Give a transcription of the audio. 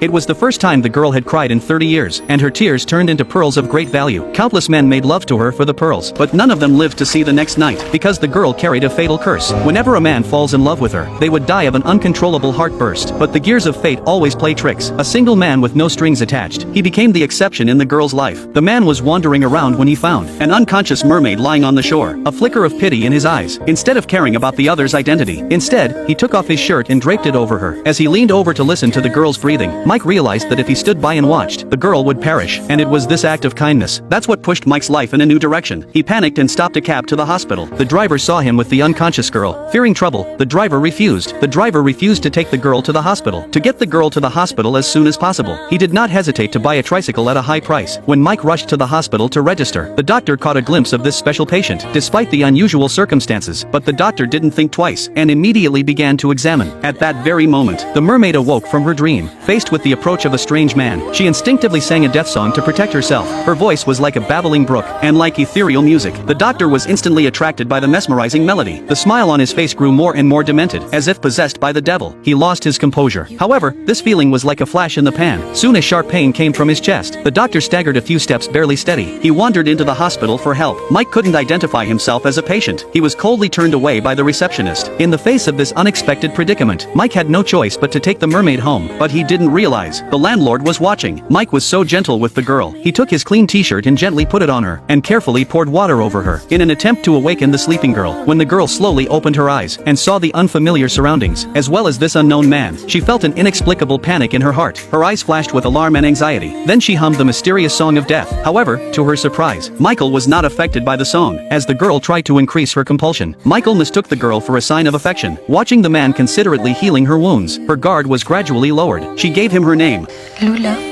It was the first time the girl had cried in 30 years, and her tears turned into pearls of great value. Countless men made love to her for the pearls, but none of them lived to see the next night, because the girl carried a fatal curse. Whenever a man falls in love with her, they would die of an uncontrollable heart burst. But the gears of fate always play tricks. A single man with no strings attached. He became the exception in the girl's life. The man was wandering around when he found an unconscious mermaid lying on the shore, a flicker of pity in his eyes. Instead of caring about the other's identity, instead, he took off his shirt and draped it over her. As he leaned over to listen to the girl's breathing, Mike realized that if he stood by and watched, the girl would perish. And it was this act of kindness that's what pushed Mike's life in a new direction. He panicked and stopped a cab to the hospital. The driver saw him with the unconscious girl. Fearing trouble, the driver refused. The driver refused to take the girl to the hospital. To get the girl to the hospital as soon as possible, he did not hesitate to buy a tricycle at a high price. When Mike rushed to the hospital to register, the doctor caught a glimpse of this special patient, despite the unusual circumstances. But the doctor didn't think twice, and immediately began to examine. At that very moment, the mermaid awoke from her dream. Faced with the approach of a strange man, she instinctively sang a death song to protect herself. Her voice was like a babbling brook, and like ethereal music. The doctor was instantly attracted by the mesmerizing melody. The smile on his face grew more and more demented, as if possessed by the devil. He lost his composure. However, this feeling was like a flash in the pan. Soon a sharp pain came from his chest. The doctor staggered a few steps, barely steady. He wandered into the hospital for help. Mike couldn't identify himself as a patient. He was coldly turned away by the receptionist. In the face of this unexpected predicament, Mike had no choice but to take the mermaid home. But he didn't realize the landlord was watching. Mike was so gentle with the girl. He took his clean t-shirt and gently put it on her, and carefully poured water over her, in an attempt to awaken the sleeping girl. When the girl slowly opened her eyes, and saw the unfamiliar surroundings, as well as this unknown man, she felt an inexplicable panic in her heart. Her eyes flashed with alarm and anxiety. Then she hummed the mysterious song of death. However, to her surprise, Michael was not affected by the song. As the girl tried to increase her compulsion, Michael mistook the girl for a sign of affection. Watching the man considerately healing her wounds, her guard was gradually lowered. She gave him her name, Lula.